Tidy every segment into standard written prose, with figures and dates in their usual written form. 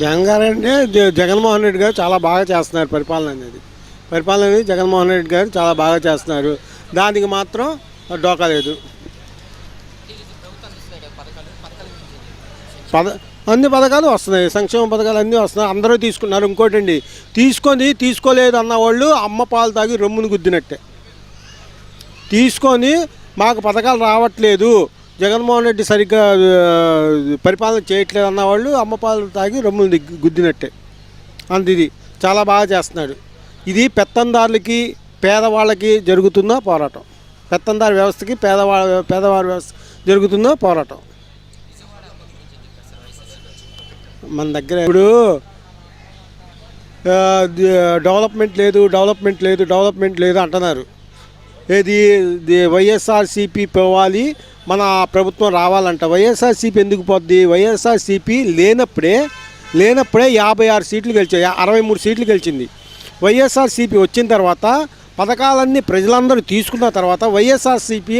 జగన్ గారు అంటే జగన్మోహన్ రెడ్డి గారు చాలా బాగా చేస్తున్నారు పరిపాలన అనేది జగన్మోహన్ రెడ్డి గారు చాలా బాగా చేస్తున్నారు. దానికి మాత్రం డోకా లేదు. అన్ని పథకాలు వస్తున్నాయి, సంక్షేమ పథకాలు అన్నీ వస్తున్నాయి, అందరూ తీసుకున్నారు. ఇంకోటండి, తీసుకోలేదు అన్న వాళ్ళు అమ్మ పాలు తాగి రొమ్మును గుద్దినట్టే. తీసుకొని మాకు పథకాలు రావట్లేదు, జగన్మోహన్ రెడ్డి సరిగ్గా పరిపాలన చేయట్లేదు అన్నవాళ్ళు అమ్మ పాలు తాగి రొమ్ములు గుద్దినట్టే. ఇది చాలా బాగా చేస్తున్నాడు. ఇది పెత్తందారులకి పేదవాళ్ళకి జరుగుతున్న పోరాటం. పెత్తందారు వ్యవస్థకి పేదవారి వ్యవస్థ జరుగుతున్న పోరాటం. మన దగ్గర ఇప్పుడు డెవలప్మెంట్ లేదు అంటున్నారు. ఏది వైఎస్ఆర్సీపీ పోవాలి, మన ప్రభుత్వం రావాలంట. వైఎస్ఆర్సీపీ ఎందుకు పోద్ది? వైఎస్ఆర్సీపీ లేనప్పుడే 56 సీట్లు గెలిచాయి, 63 సీట్లు గెలిచింది. వైఎస్ఆర్సీపీ వచ్చిన తర్వాత పథకాలన్నీ ప్రజలందరూ తీసుకున్న తర్వాత వైఎస్ఆర్సీపీ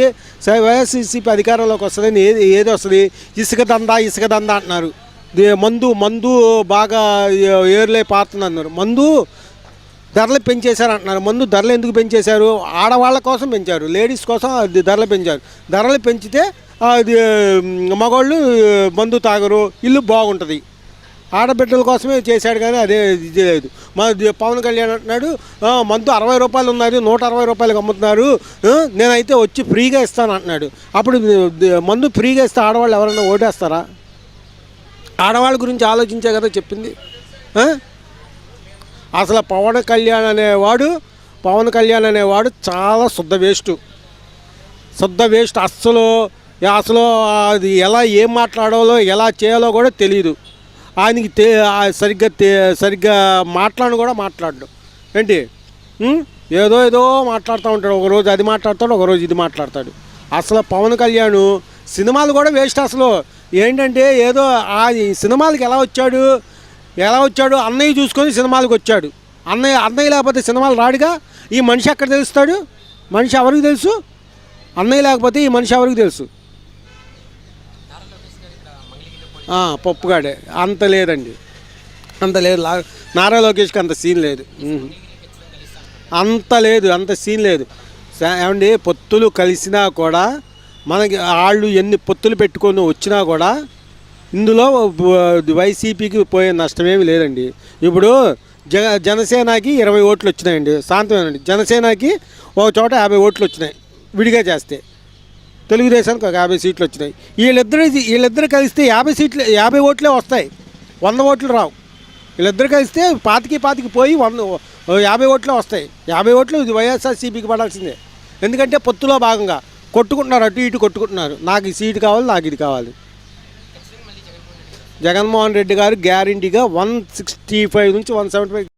అధికారంలోకి వస్తుందని ఏది వస్తుంది? ఇసుక దందా అంటున్నారు. మందు బాగా ఏర్లే పారుతున్నారు. మందు ధరలు పెంచేశారు అంటున్నారు. మందు ధరలు ఎందుకు పెంచేశారు? ఆడవాళ్ళ కోసం పెంచారు, లేడీస్ కోసం ధరలు పెంచారు. ధరలు పెంచితే అది మగవాళ్ళు మందు తాగరు, ఇల్లు బాగుంటుంది. ఆడబిడ్డల కోసమే చేశాడు, కానీ అదే ఇది లేదు. పవన్ కళ్యాణ్ అంటున్నాడు, మందు 60 రూపాయలు ఉన్నారు, 160 రూపాయలకి అమ్ముతున్నారు, నేనైతే వచ్చి ఫ్రీగా ఇస్తాను అంటున్నాడు. అప్పుడు మందు ఫ్రీగా ఇస్తే ఆడవాళ్ళు ఎవరైనా ఓటేస్తారా? ఆడవాళ్ళ గురించి ఆలోచించే కదా చెప్పింది. అసలు పవన్ కళ్యాణ్ అనేవాడు చాలా శుద్ధ వేస్ట్. అసలు అది ఏం మాట్లాడాలో ఎలా చేయాలో కూడా తెలియదు ఆయనకి. సరిగ్గా మాట్లాడు ఏంటి, ఏదో మాట్లాడుతూ ఉంటాడు. ఒకరోజు అది మాట్లాడతాడు, ఒకరోజు ఇది మాట్లాడతాడు. అసలు పవన్ కళ్యాణ్ సినిమాలు కూడా వేస్ట్. అసలు ఏంటంటే ఏదో ఆ సినిమాలకి ఎలా వచ్చాడు అన్నయ్య చూసుకొని సినిమాలకు వచ్చాడు. అన్నయ్య లేకపోతే సినిమాలు రాడుగా. ఈ మనిషి ఎక్కడ తెలుస్తాడు? మనిషి ఎవరికి తెలుసు? అన్నయ్య లేకపోతే ఈ మనిషి ఎవరికి తెలుసు? పప్పుగాడే. అంత లేదు. నారా లోకేష్కి అంత సీన్ లేదు. అంత సీన్ లేదు. ఏమండి, పొత్తులు కలిసినా కూడా మనకి వాళ్ళు ఎన్ని పొత్తులు పెట్టుకొని వచ్చినా కూడా ఇందులో వైసీపీకి పోయే నష్టమేమి లేదండి. ఇప్పుడు జనసేనకి 20 ఓట్లు వచ్చినాయండి, శాంతమేనండి. జనసేనకి ఒక చోట 50 ఓట్లు వచ్చినాయి విడిగా చేస్తే. తెలుగుదేశానికి ఒక 50 సీట్లు వచ్చినాయి. వీళ్ళిద్దరు కలిస్తే 50 ఓట్లే వస్తాయి, 100 ఓట్లు రావు. వీళ్ళిద్దరు కలిస్తే 25 పోయి 50 ఓట్లే వస్తాయి. 50 ఓట్లు ఇది వైఎస్ఆర్సీపీకి పడాల్సిందే. ఎందుకంటే పొత్తులో భాగంగా కొట్టుకుంటున్నారు, అటు ఇటు కొట్టుకుంటున్నారు. నాకు ఈ సీటు కావాలి, నాకు ఇది కావాలి. జగన్మోహన్ రెడ్డి గారు గ్యారంటీగా 165 నుంచి 175